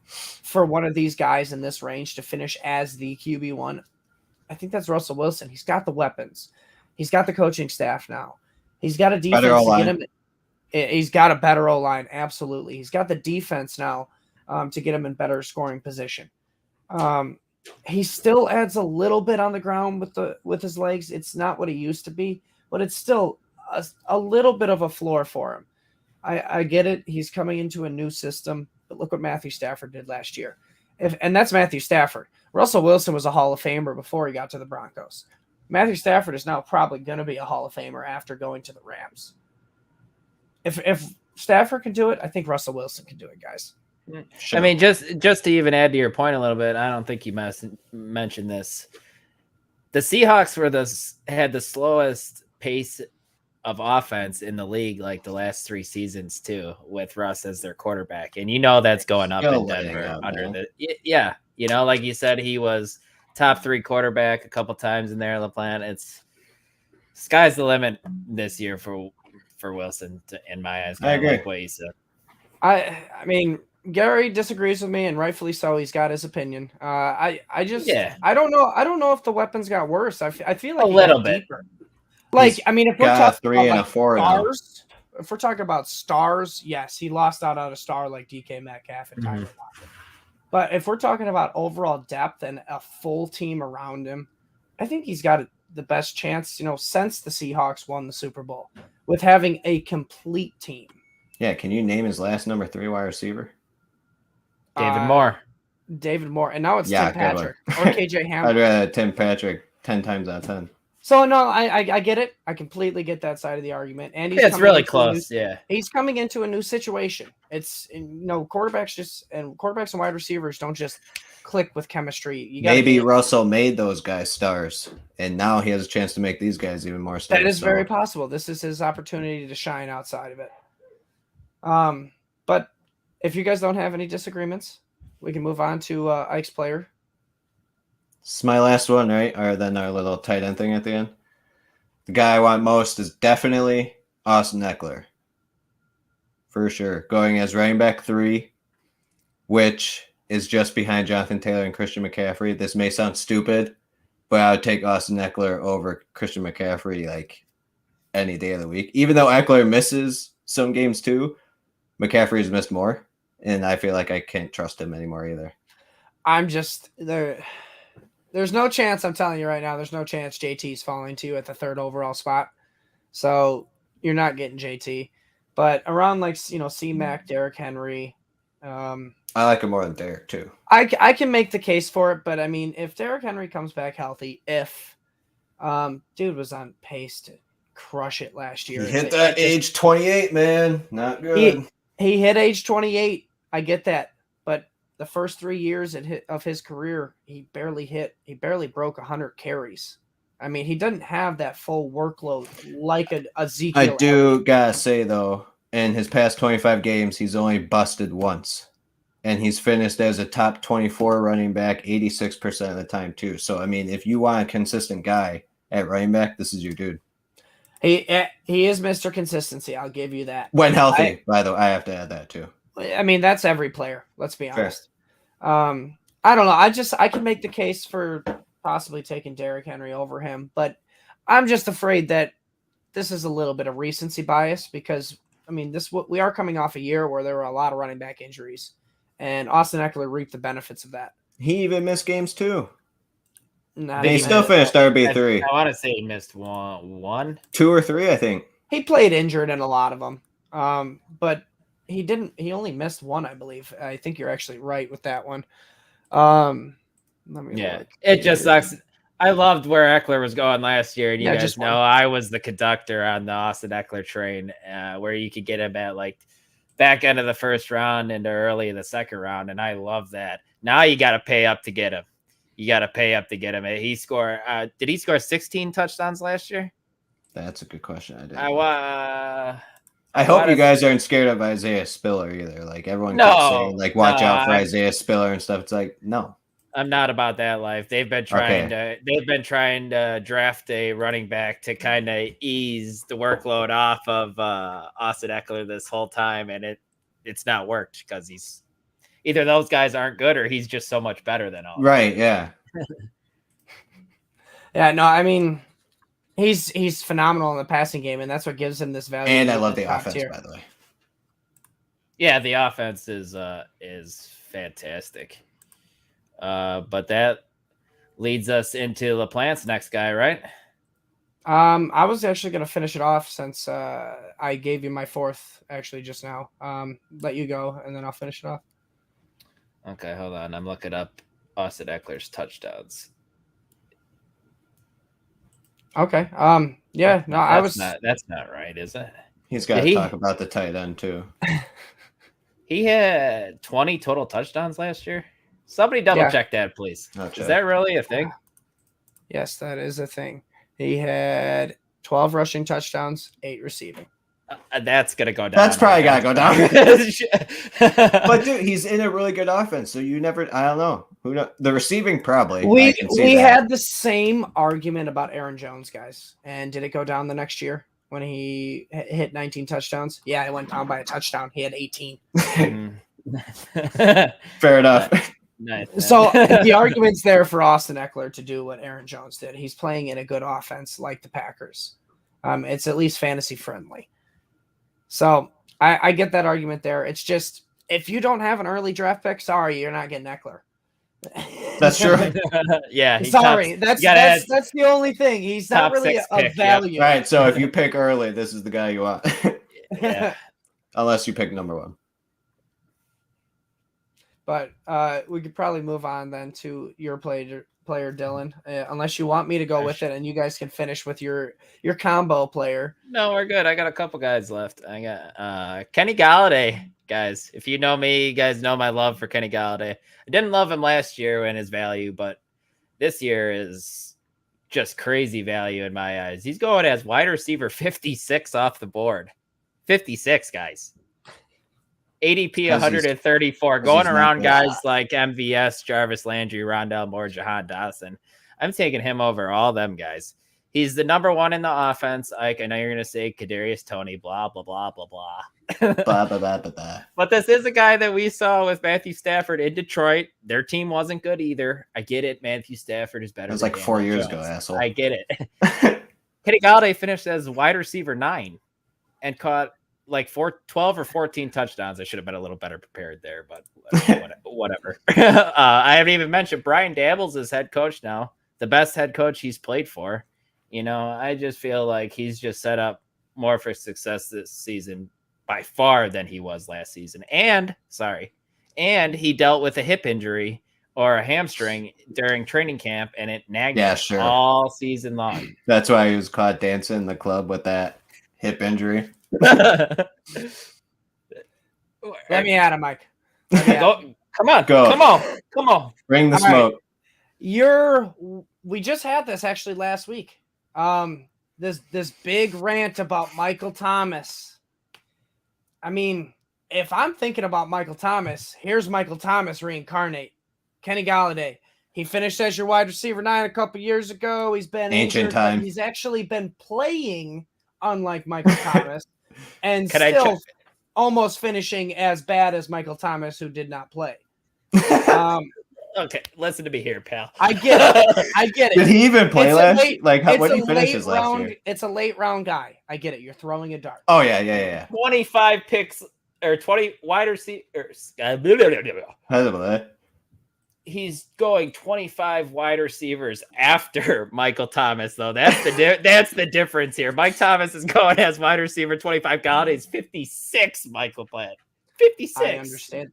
for one of these guys in this range to finish as the QB1, I think that's Russell Wilson. He's got the weapons. He's got the coaching staff now. He's got a defense to get him. He's got a better O-line, absolutely. He's got the defense now to get him in better scoring position. He still adds a little bit on the ground with his legs. It's not what he used to be, but it's still a little bit of a floor for him. I get it. He's coming into a new system, but look what Matthew Stafford did last year. And that's Matthew Stafford. Russell Wilson was a Hall of Famer before he got to the Broncos. Matthew Stafford is now probably going to be a Hall of Famer after going to the Rams. If Stafford can do it, I think Russell Wilson can do it, guys. Sure. Just to even add to your point a little bit, I don't think you mentioned this. The Seahawks had the slowest pace of offense in the league, like the last 3 seasons too, with Russ as their quarterback, and that's going up in Denver like you said, he was top 3 quarterback a couple times in there. LaPlante, it's sky's the limit this year for Wilson, in my eyes. I agree. Like what you said. I mean, Gary disagrees with me, and rightfully so. He's got his opinion. I don't know. I don't know if the weapons got worse. I feel like a little bit. Deeper. Like, if we're talking 3 and a 4 stars, if we're talking about stars, yes, he lost out on a star like DK Metcalf and Tyler Lockett. But if we're talking about overall depth and a full team around him, I think he's got the best chance, since the Seahawks won the Super Bowl, with having a complete team. Yeah, can you name his last number 3 wide receiver? David Moore. David Moore, and now it's Yeah, Tim good one. Patrick or KJ I'd Hamler. rather Tim Patrick 10 times out of 10. So no, I get it. I completely get that side of the argument, and he's It's coming really into close. Yeah. he's coming into a new situation. It's quarterbacks and wide receivers don't just click with chemistry. You gotta Maybe get it. Russell made those guys stars, and now he has a chance to make these guys even more stars. That is very possible. This is his opportunity to shine outside of it. But if you guys don't have any disagreements, we can move on to Ike's player. It's my last one, right? Or then our little tight end thing at the end. The guy I want most is definitely Austin Eckler. For sure. Going as running back 3, which is just behind Jonathan Taylor and Christian McCaffrey. This may sound stupid, but I would take Austin Eckler over Christian McCaffrey like any day of the week. Even though Eckler misses some games too, McCaffrey's missed more, and I feel like I can't trust him anymore either. I'm just there. There's no chance. I'm telling you right now. There's no chance JT's falling to you at the 3rd overall spot. So you're not getting JT. But around C-Mac, Derrick Henry. I like him more than Derrick too. I can make the case for it, but I mean, if Derrick Henry comes back healthy, dude was on pace to crush it last year. He hit that age 28, man. Not good. He hit age 28. I get that. But the first 3 years of his career, he barely broke 100 carries. I mean, he doesn't have that full workload like a Ezekiel. I do gotta say, though, in his past 25 games, he's only busted once. And he's finished as a top 24 running back 86% of the time, too. So, I mean, if you want a consistent guy at running back, this is your dude. He is Mr. Consistency. I'll give you that. When healthy, by the way, I have to add that, too. I mean, that's every player. Let's be honest. I don't know. I can make the case for possibly taking Derrick Henry over him, but I'm just afraid that this is a little bit of recency bias because, I mean, we are coming off a year where there were a lot of running back injuries, and Austin Eckler reaped the benefits of that. He even missed games, too. He still finished RB3. I want to say he missed one. 2 or 3, I think. He played injured in a lot of them, but he didn't. He only missed one, I believe. I think you're actually right with that one. It just sucks. I loved where Eckler was going last year, and you guys know I was the conductor on the Austin Eckler train, where you could get him at like back end of the 1st round into early in the 2nd round, and I love that. Now you got to pay up to get him. He scored. Did he score 16 touchdowns last year? That's a good question. I didn't. I hope you guys aren't scared of Isaiah Spiller either. Like everyone keeps saying, like, watch out for Isaiah Spiller and stuff. It's like, no. I'm not about that life. They've been trying to draft a running back to kind of ease the workload off of Austin Eckler this whole time, and it's not worked because he's either those guys aren't good or he's just so much better than all. Right? Yeah. Yeah. No, I mean, he's phenomenal in the passing game, and that's what gives him this value. And I love the offense, by the way. Yeah, the offense is fantastic. But that leads us into LaPlante's next guy, right? I was actually going to finish it off since I gave you my 4th actually just now. Let you go, and then I'll finish it off. Okay, hold on. I'm looking up Austin Eckler's touchdowns. Okay. Yeah. No, That's not right, is it? He's got to talk about the tight end too. He had 20 total touchdowns last year. Somebody double check that, please. Is that really a thing? Yes, that is a thing. He had 12 rushing touchdowns, 8 receiving. That's gonna go down. That's probably gotta go down. But dude, he's in a really good offense, so you never. I don't know who knows. The receiving probably. We had the same argument about Aaron Jones, guys. And did it go down the next year when he hit 19 touchdowns? Yeah, it went down by a touchdown. He had 18. Fair enough. Nice. So the argument's there for Austin Eckler to do what Aaron Jones did. He's playing in a good offense like the Packers. It's at least fantasy friendly. So I get that argument there. It's just if you don't have an early draft pick, sorry, you're not getting Eckler. That's true. Yeah. Sorry, that's the only thing. He's not really a value. Yep. Right. So if you pick early, this is the guy you want. Yeah. Unless you pick number 1. But we could probably move on then to your player Dylan, unless you want me to go with it, and you guys can finish with your combo player. No, we're good. I got a couple guys left. I got Kenny Galladay, guys. If you know me, you guys know my love for Kenny Galladay. I didn't love him last year and his value, but this year is just crazy value in my eyes. He's going as wide receiver 56 off the board. 56, guys. ADP 134, going around guys like MVS, Jarvis Landry, Rondale Moore, Jahan Dotson. I'm taking him over all them guys. He's the number one in the offense. Like, I know you're going to say Kadarius Toney, blah, blah, blah, blah, blah. Blah, blah, blah, blah, blah. But this is a guy that we saw with Matthew Stafford in Detroit. Their team wasn't good either. I get it. Matthew Stafford is better. It was like 4 years ago, asshole. I get it. Kenny Galladay finished as wide receiver 9 and caught like 12 or 14 touchdowns. I should have been a little better prepared there, but whatever. I haven't even mentioned Brian Daboll's his head coach now, the best head coach he's played for. You know, I just feel like he's just set up more for success this season by far than he was last season. And he dealt with a hip injury or a hamstring during training camp, and it nagged him all season long. That's why he was caught dancing in the club with that hip injury. Let me at him, Mike. Come on. Bring the smoke. Right. We just had this actually last week. This big rant about Michael Thomas. I mean, if I'm thinking about Michael Thomas, here's Michael Thomas reincarnate. Kenny Galladay. He finished as your wide receiver 9 a couple years ago. He's been ancient time. He's actually been playing unlike Michael Thomas, and still almost finishing as bad as Michael Thomas, who did not play. Okay, listen to me here, pal. I get it. Did he even play last year? Like, what did he finish his last year? It's a late round guy. I get it. You're throwing a dart. Oh, yeah. 25 picks or 20 wide receivers. He's going 25 wide receivers after Michael Thomas, though. That's the difference here. Mike Thomas is going as wide receiver 25. Galladay's 56. Michael Platt 56. I understand.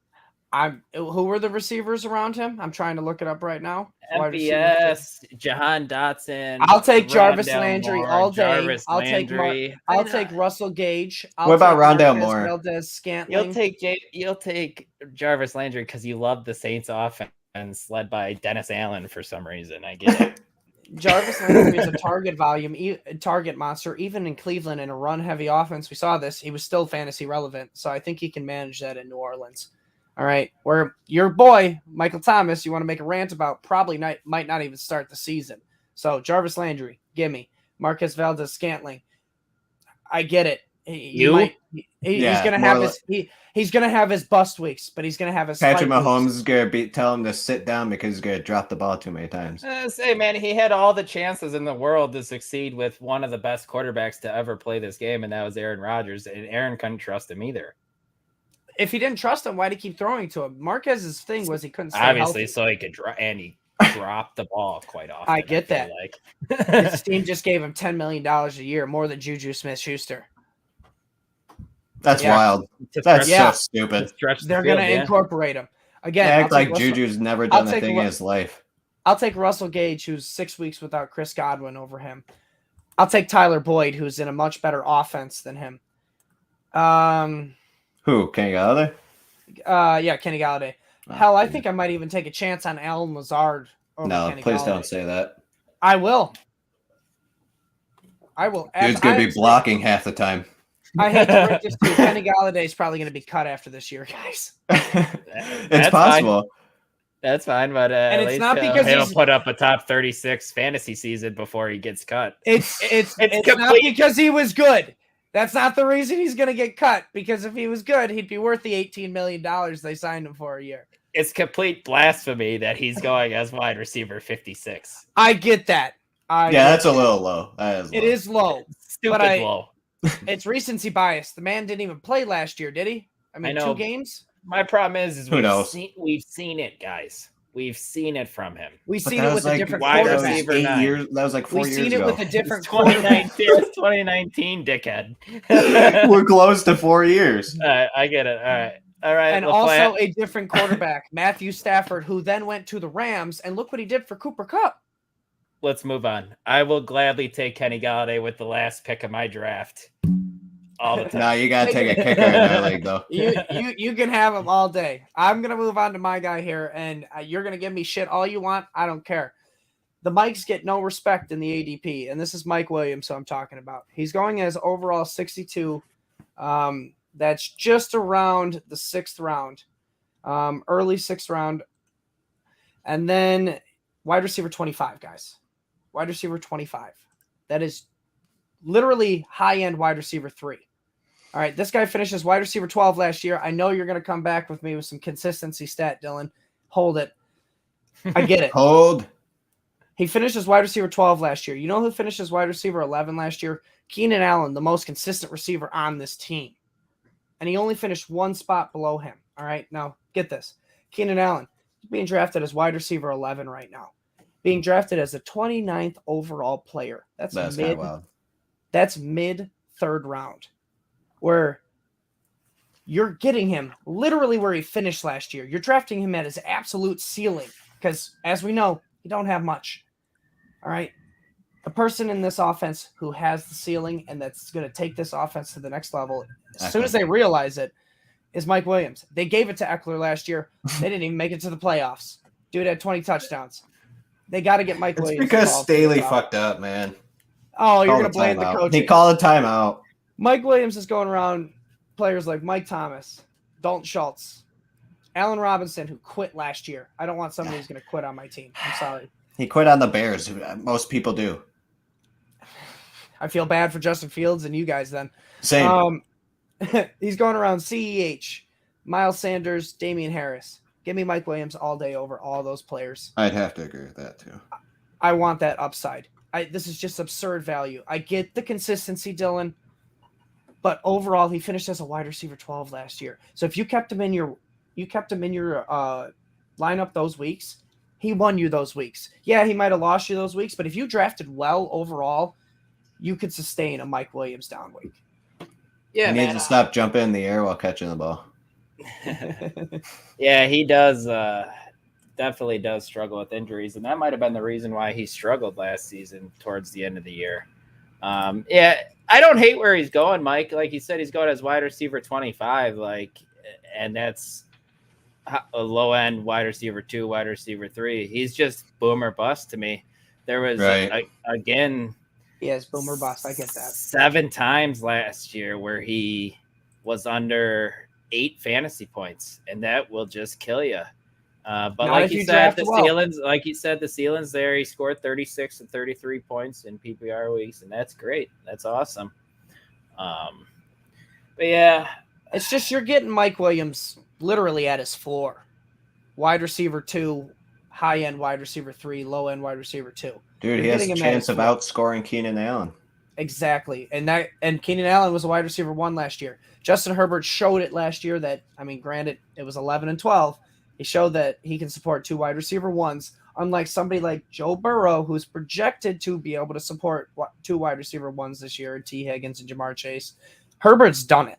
Who were the receivers around him? I'm trying to look it up right now. MVS, Jahan Dotson. I'll take Jarvis Landry all day. I'll take Russell Gage. What about Rondale Moore? You'll take Jarvis Landry because you love the Saints offense led by Dennis Allen for some reason. I get it. Jarvis Landry is a target monster, even in Cleveland in a run-heavy offense. We saw this. He was still fantasy relevant, so I think he can manage that in New Orleans. All right, where your boy, Michael Thomas, you want to make a rant about, might not even start the season. So Jarvis Landry, gimme. Marquez Valdes-Scantling. I get it. He's gonna have his bust weeks, but he's gonna have his Patrick Mahomes is gonna tell him to sit down because he's gonna drop the ball too many times. Say, man, he had all the chances in the world to succeed with one of the best quarterbacks to ever play this game, and that was Aaron Rodgers. And Aaron couldn't trust him either. If he didn't trust him, why'd he keep throwing to him? Marquez's thing was he couldn't stay obviously healthy. So he could he dropped the ball quite often. I get that. His team just gave him $10 million a year, more than Juju Smith-Schuster. That's wild. That's so stupid. They're going to incorporate him. Again, act like Juju's never done a thing in his life. I'll take Russell Gage, who's 6 weeks without Chris Godwin, over him. I'll take Tyler Boyd, who's in a much better offense than him. Who? Kenny Galladay? Yeah, Kenny Galladay. Hell, I think I might even take a chance on Allen Lazard over Kenny please Galladay. don't say that. I will. Dude's going to be blocking half the time. I hate to break this to you. Kenny Galladay is probably going to be cut after this year, guys. It's possible. Fine. That's fine, but and it's not because he'll put up a top 36 fantasy season before he gets cut. It's not because he was good. That's not the reason he's going to get cut, because if he was good, he'd be worth the $18 million they signed him for a year. It's complete blasphemy that he's going as wide receiver 56. I get that. That's a little low. It is low. Stupid low. It's recency bias. The man didn't even play last year, did he? I mean, 2 games? My problem is we've seen it, guys. We've seen it from him. We've seen it with a different wide receiver. That was like 4 years ago. We've seen it with a different 2019, dickhead. We're close to 4 years. I get it. All right. All right. And LaPlante. also a different quarterback, Matthew Stafford, who then went to the Rams, and look what he did for Cooper Kupp. Let's move on. I will gladly take Kenny Galladay with the last pick of my draft. All the time. No, you gotta take a kicker in our league, though. You can have him all day. I'm gonna move on to my guy here, and you're gonna give me shit all you want. I don't care. The Mikes get no respect in the ADP, and this is Mike Williams, who I'm talking about. He's going as overall 62. That's just around the 6th round, early 6th round, and then wide receiver 25, guys. Wide receiver 25. That is literally high-end wide receiver 3. All right, this guy finishes wide receiver 12 last year. I know you're going to come back with me with some consistency stat, Dylan. Hold it. I get it. Hold. He finishes wide receiver 12 last year. You know who finishes wide receiver 11 last year? Keenan Allen, the most consistent receiver on this team. And he only finished one spot below him. All right, now get this. Keenan Allen is being drafted as wide receiver 11 right now. Being drafted as the 29th overall player. That's mid 3rd round. Where you're getting him literally where he finished last year. You're drafting him at his absolute ceiling because, as we know, he don't have much. All right? The person in this offense who has the ceiling and that's going to take this offense to the next level, as soon as they realize it, is Mike Williams. They gave it to Eckler last year. They didn't even make it to the playoffs. Dude had 20 touchdowns. They got to get Mike Williams. It's because Staley fucked up, man. Oh, you're going to blame the coach. He called a timeout. Mike Williams is going around players like Mike Thomas, Dalton Schultz, Allen Robinson, who quit last year. I don't want somebody who's going to quit on my team. I'm sorry. He quit on the Bears. Most people do. I feel bad for Justin Fields and you guys then. Same. He's going around CEH, Miles Sanders, Damian Harris. Give me Mike Williams all day over all those players. I'd have to agree with that, too. I want that upside. This is just absurd value. I get the consistency, Dylan. But overall, he finished as a wide receiver 12 last year. So if you kept him in your lineup those weeks, he won you those weeks. Yeah, he might have lost you those weeks, but if you drafted well overall, you could sustain a Mike Williams down week. Yeah, he needs to stop jumping in the air while catching the ball. Yeah, he does. Definitely does struggle with injuries, and that might have been the reason why he struggled last season towards the end of the year. Yeah, I don't hate where he's going, Mike. Like you said, he's going as wide receiver 25, and that's a low end wide receiver 2, wide receiver 3. He's just boom or bust to me. There was again, he has boom or bust. I get that 7 times last year where he was under 8 fantasy points, and that will just kill you. But like you said, the ceiling's there. He scored 36 and 33 points in PPR weeks, and that's great. That's awesome. But yeah, it's just you're getting Mike Williams literally at his floor. Wide receiver 2, high end wide receiver 3, low end wide receiver 2. Dude, he has a chance of outscoring Keenan Allen. Exactly, and Keenan Allen was a wide receiver 1 last year. Justin Herbert showed it last year that, granted, it was 11 and 12. He showed that he can support 2 wide receiver 1s, unlike somebody like Joe Burrow, who's projected to be able to support 2 wide receiver 1s this year, T. Higgins and Jamar Chase. Herbert's done it.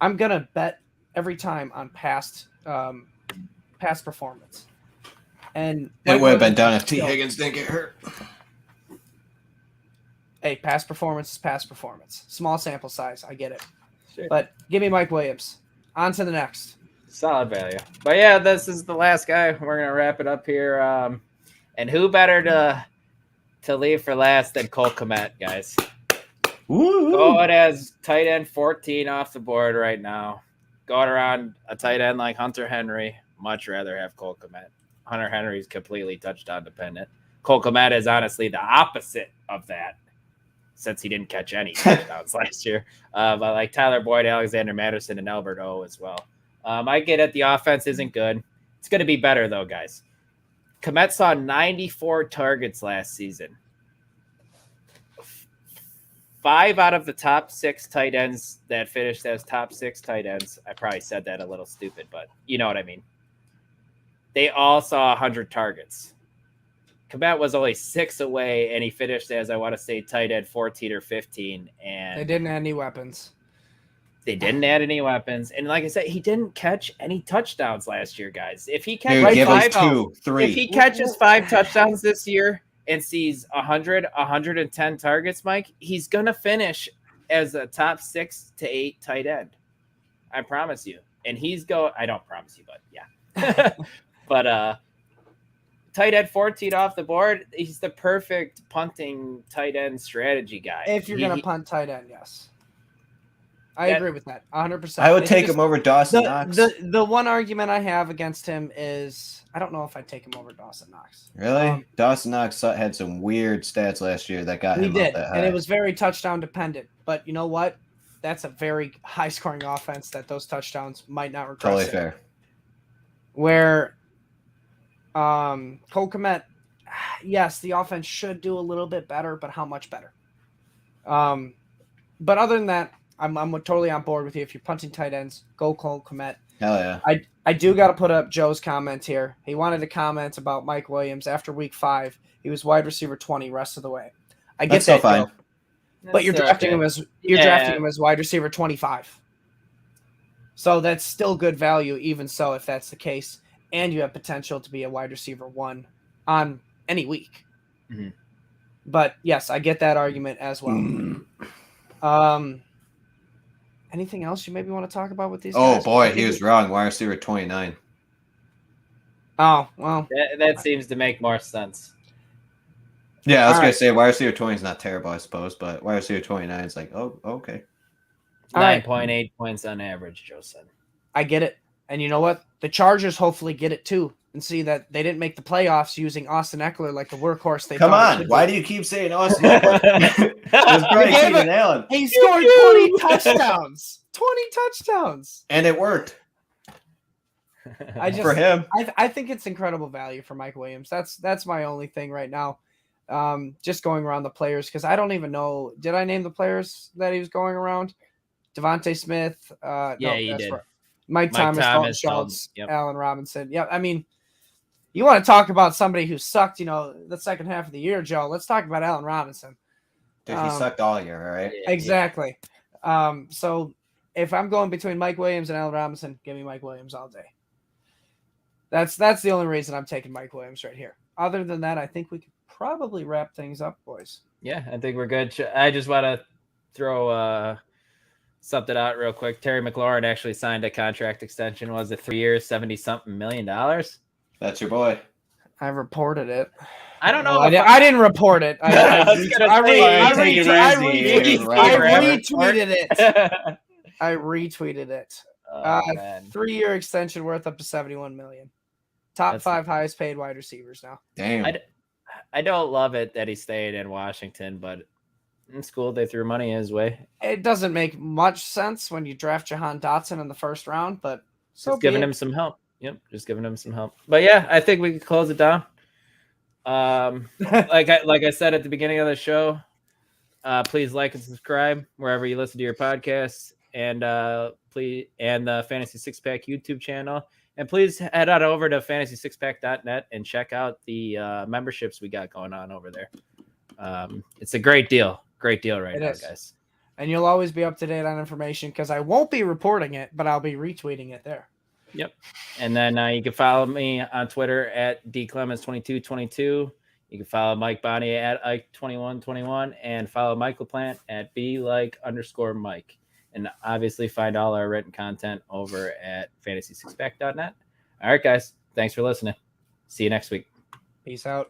I'm going to bet every time on past performance. And it would have been done if T. Higgins didn't get hurt. Hey, past performance is past performance. Small sample size. I get it. Sure. But give me Mike Williams. On to the next. Solid value. But yeah, this is the last guy. We're going to wrap it up here. And who better to leave for last than Cole Kmet, guys? Woo-hoo. Going as tight end 14 off the board right now. Going around a tight end like Hunter Henry. Much rather have Cole Kmet. Hunter Henry is completely touchdown dependent. Cole Kmet is honestly the opposite of that, since he didn't catch any touchdowns last year. But like Tyler Boyd, Alexander Madison, and Albert O as well. I get it. The offense isn't good. It's going to be better, though, guys. Kmet saw 94 targets last season. 5 out of the top 6 tight ends that finished as top 6 tight ends. I probably said that a little stupid, but you know what I mean. They all saw 100 targets. Kmet was only 6 away, and he finished as, I want to say, tight end 14 or 15. And they didn't have any weapons. They didn't add any weapons, and like I said, he didn't catch any touchdowns last year, guys. If he Dude, catches give us 5, 2, 3. if he catches 5 touchdowns this year and sees 100, 110 targets, Mike, he's gonna finish as a top 6 to 8 tight end. I promise you. And I don't promise you, but yeah. But tight end 14 off the board. He's the perfect punting tight end strategy guy. If you're going to punt tight end, yes. I agree with that 100%. I would take him over Dawson Knox. The one argument I have against him is I don't know if I'd take him over Dawson Knox. Really? Dawson Knox had some weird stats last year that got him up that high. And it was very touchdown dependent. But you know what? That's a very high-scoring offense that those touchdowns might not regress. Totally fair. Where Cole Kmet, yes, the offense should do a little bit better, but how much better? But other than that, I'm totally on board with you. If you're punting tight ends, go Cole Kmet. Hell yeah. I do got to put up Joe's comment here. He wanted to comment about Mike Williams after week 5. He was wide receiver 20 rest of the way. I get That's so that, fine. Joe, but you're drafting him as drafting him as wide receiver 25. So that's still good value, even so, if that's the case, and you have potential to be a wide receiver 1 on any week. Mm-hmm. But yes, I get that argument as well. Anything else you maybe want to talk about with these guys? Oh, boy, he was wrong. Wide receiver 29. Oh, well. That seems to make more sense. Yeah, I was going to say wide receiver 20 is not terrible, I suppose, but wide receiver 29 is like, oh, okay. 9.8 points on average, Joe said. I get it. And you know what? The Chargers hopefully get it too and see that they didn't make the playoffs using Austin Eckler like the workhorse they Come on. Why do you keep saying Austin Eckler? It was probably Keenan Allen. He scored 20 touchdowns. 20 touchdowns. And it worked. For him. I think it's incredible value for Mike Williams. That's my only thing right now. Just going around the players because I don't even know. Did I name the players that he was going around? Devontae Smith. Yeah, you did. Right. Mike Thomas, Dalton Schultz, Allen Robinson. Yep. I mean, you want to talk about somebody who sucked, the second half of the year, Joe. Let's talk about Allen Robinson. Dude, he sucked all year, right? Exactly. So if I'm going between Mike Williams and Allen Robinson, give me Mike Williams all day. That's the only reason I'm taking Mike Williams right here. Other than that, I think we could probably wrap things up, boys. Yeah, I think we're good. I just want to throw something out real quick. Terry McLaurin actually signed a contract extension. Was it 3 years, $70-something million? That's your boy. I reported it. I don't know. I didn't report it. I retweeted it. I retweeted it. 3-year extension worth up to $71 million. Top 5 highest paid wide receivers now. Damn. I don't love it that he stayed in Washington, but in school they threw money his way. It doesn't make much sense when you draft Jahan Dotson in the first round, but just giving him some help. Yep, just giving him some help. But yeah, I think we can close it down. Like I said at the beginning of the show, please like and subscribe wherever you listen to your podcasts, and the Fantasy Six Pack YouTube channel. And please head on over to fantasy6pack.net and check out the memberships we got going on over there. It's a great deal. Great deal right now, guys. And you'll always be up to date on information because I won't be reporting it, but I'll be retweeting it there. Yep. And then you can follow me on Twitter at dclemens2222. You can follow Mike Bonney at Ike2121 and follow Michael Plant at @belike_Mike. And obviously find all our written content over at fantasy6pack.net. All right, guys. Thanks for listening. See you next week. Peace out.